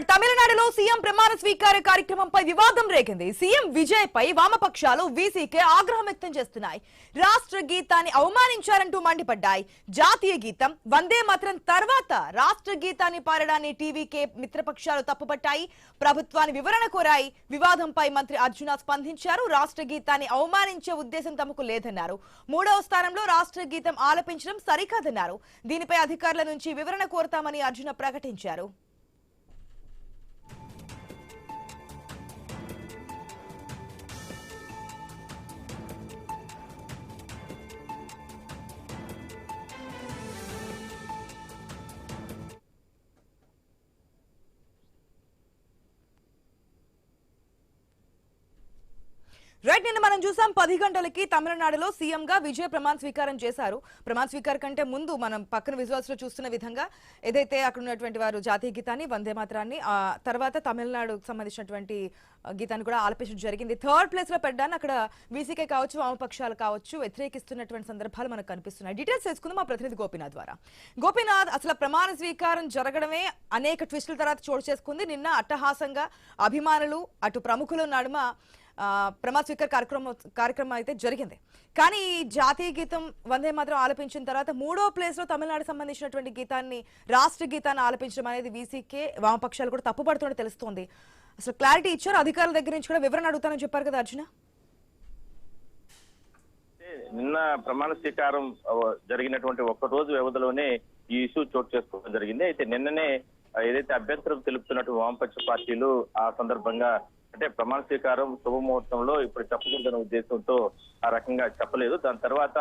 తమిళనాడులో సీఎం ప్రమాణ స్వీకార కార్యక్రమంపై వివాదం రేగింది. సీఎం విజయ్ పై వామపక్షాలు వీసీకే ఆగ్రహం వ్యక్తం చేస్తున్నాయి. రాష్ట్ర గీతాన్ని అవమానించారంటూ మండిపడ్డాయి. జాతీయ గీతం వందే మాతరం తర్వాత రాష్ట్ర గీతాన్ని పాడడాన్ని టీవీకే మిత్రపక్షాలు తప్పుపట్టాయి. ప్రభుత్వాన్ని వివరణ కోరాయి. వివాదంపై మంత్రి అర్జున స్పందించారు. రాష్ట్ర గీతాన్ని అవమానించే ఉద్దేశం తమకు లేదన్నారు. మూడవ స్థానంలో రాష్ట్ర గీతం ఆలపించడం సరికాదన్నారు. దీనిపై అధికారుల నుంచి వివరణ కోరతామని అర్జున ప్రకటించారు. రైట్, నిన్న మనం చూసాం 10 గంటలకి తమిళనాడులో సీఎం గా విజయ్ ప్రమాణ స్వీకారం చేశారు. ప్రమాణ స్వీకారం కంటే ముందు మనం పక్కన విజువల్స్ లో చూస్తున్న విధంగా ఏదైతే అక్కడ ఉన్నటువంటి వారు జాతీయ గీతాన్ని వందే మాత్రాన్ని తర్వాత తమిళనాడుకు సంబంధించినటువంటి గీతాన్ని కూడా ఆలపించడం జరిగింది. థర్డ్ ప్లేస్ లో పెట్టడాన్ని అక్కడ వీసీకే కావచ్చు, వామపక్షాలు కావచ్చు వ్యతిరేకిస్తున్నటువంటి సందర్భాలు మనకు కనిపిస్తున్నాయి. డీటెయిల్స్ తెలుసుకుందాం మా ప్రతినిధి గోపీనాథ్ ద్వారా. గోపీనాథ్, అసలు ప్రమాణ స్వీకారం జరగడమే అనేక ట్విస్టుల తర్వాత చోటు చేసుకుంది. నిన్న అట్టహాసంగా అభిమానులు అటు ప్రముఖుల నడుమ ప్రమాణ స్వీకార కార్యక్రమం అయితే జరిగింది. కానీ జాతీయ గీతం వందే మాత్రం ఆలపించిన తర్వాత మూడో ప్లేస్ లో తమిళనాడు సంబంధించినటువంటి గీతాన్ని, రాష్ట్ర గీతాన్ని ఆలపించడం అనేది వీసీకే వామపక్షాలు కూడా తప్పుపడుతున్నట్టు తెలుస్తోంది. అసలు క్లారిటీ ఇచ్చారు. అధికారుల దగ్గర నుంచి కూడా వివరణ అడుగుతానని చెప్పారు కదా అర్జున. నిన్న ప్రమాణ స్వీకారం జరిగినటువంటి ఒక్క రోజు వ్యవధిలోనే ఈ ఇష్యూ చోటు చేసుకోవడం జరిగింది. అయితే నిన్ననే ఏదైతే అభ్యంతరం తెలుపుతున్నట్టు వామపక్ష పార్టీలు ఆ సందర్భంగా అంటే ప్రమాణ స్వీకారం శుభముహూర్తంలో ఇప్పుడు చెప్పకూడదన్న ఉద్దేశంతో ఆ రకంగా చెప్పలేదు. దాని తర్వాత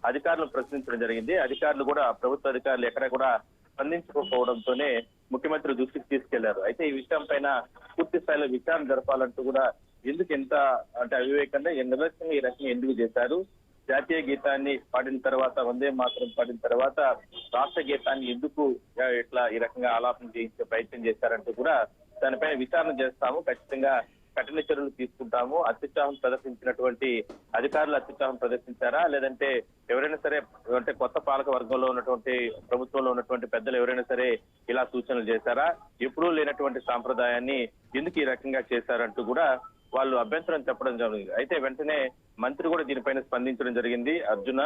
అధికారులను ప్రశ్నించడం జరిగింది. అధికారులు కూడా, ప్రభుత్వ అధికారులు ఎక్కడ కూడా స్పందించకపోవడంతోనే ముఖ్యమంత్రి దృష్టికి తీసుకెళ్లారు. అయితే ఈ విషయం పైన పూర్తి స్థాయిలో విచారణ జరపాలంటూ కూడా ఎందుకు ఎంత అంటే అవివేకంగా నిర్లక్ష్యంగా ఈ రకంగా ఎందుకు చేశారు, జాతీయ గీతాన్ని పాడిన తర్వాత వందే మాత్రం పాడిన తర్వాత రాష్ట్ర గీతాన్ని ఎందుకు ఇట్లా ఈ రకంగా ఆలాపన చేయించే ప్రయత్నం చేశారంటూ కూడా దానిపైన విచారణ చేస్తాము, ఖచ్చితంగా కఠిన చర్యలు తీసుకుంటాము. అత్యుత్సాహం ప్రదర్శించినటువంటి అధికారులు అత్యుత్సాహం ప్రదర్శించారా, లేదంటే ఎవరైనా సరే అంటే కొత్త పాలక వర్గంలో ఉన్నటువంటి ప్రభుత్వంలో ఉన్నటువంటి పెద్దలు ఎవరైనా సరే ఇలా సూచనలు చేశారా, ఎప్పుడూ లేనటువంటి సాంప్రదాయాన్ని ఎందుకు ఈ రకంగా చేశారంటూ కూడా వాళ్ళు అభ్యంతరం చెప్పడం జరిగింది. అయితే వెంటనే మంత్రి కూడా దీనిపైన స్పందించడం జరిగింది. అర్జున,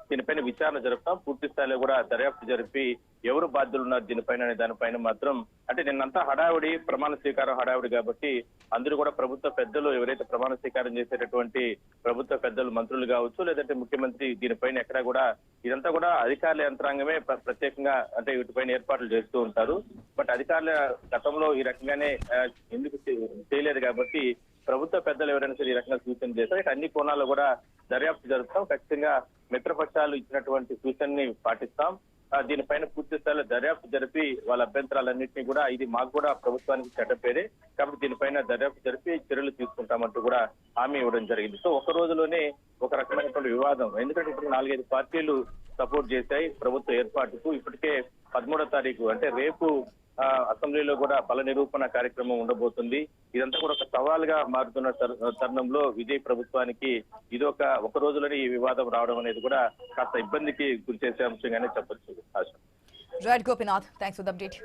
దీనిపైన విచారణ జరుపుతాం, పూర్తి స్థాయిలో కూడా దర్యాప్తు జరిపి ఎవరు బాధ్యులు ఉన్నారు దీనిపైన అనే దానిపైన మాత్రం అంటే నిన్నంతా హడావుడి, ప్రమాణ స్వీకారం హడావుడి కాబట్టి అందరూ కూడా ప్రభుత్వ పెద్దలు ఎవరైతే ప్రమాణ స్వీకారం చేసేటటువంటి ప్రభుత్వ పెద్దలు, మంత్రులు కావచ్చు, లేదంటే ముఖ్యమంత్రి దీనిపైన ఎక్కడా కూడా ఇదంతా కూడా అధికారుల యంత్రాంగమే ప్రత్యేకంగా అంటే వీటిపైన ఏర్పాట్లు చేస్తూ ఉంటారు. బట్ అధికారుల గతంలో ఈ రకంగానే ఎందుకు చేయలేదు కాబట్టి ప్రభుత్వ పెద్దలు ఎవరైనా సరే ఈ రకంగా సూచన చేస్తారు. ఇక అన్ని కోణాల్లో కూడా దర్యాప్తు జరుపుతాం, ఖచ్చితంగా మిత్రపక్షాలు ఇచ్చినటువంటి సూచనని పాటిస్తాం. దీనిపైన పూర్తి స్థాయిలో దర్యాప్తు జరిపి వాళ్ళ అభ్యంతరాలన్నింటినీ కూడా ఇది మాకు కూడా ప్రభుత్వానికి చట్టపేరే కాబట్టి దీనిపైన దర్యాప్తు జరిపి చర్యలు తీసుకుంటామంటూ కూడా హామీ ఇవ్వడం జరిగింది. సో ఒక రోజులోనే ఒక రకమైనటువంటి వివాదం, ఎందుకంటే ఇప్పుడు 4-5 పార్టీలు సపోర్ట్ చేశాయి ప్రభుత్వ ఏర్పాటుకు. ఇప్పటికే 13వ తారీఖు అంటే రేపు అసెంబ్లీలో కూడా బల నిరూపణ కార్యక్రమం ఉండబోతుంది. ఇదంతా కూడా ఒక సవాల్గా మారుతున్న తరుణంలో విజయ్ ప్రభుత్వానికి ఇది ఒక రోజులోనే ఈ వివాదం రావడం అనేది కూడా కాస్త ఇబ్బందికి గురి చేసే అంశంగానే చెప్పొచ్చు. Right Gopinath, thanks for the update.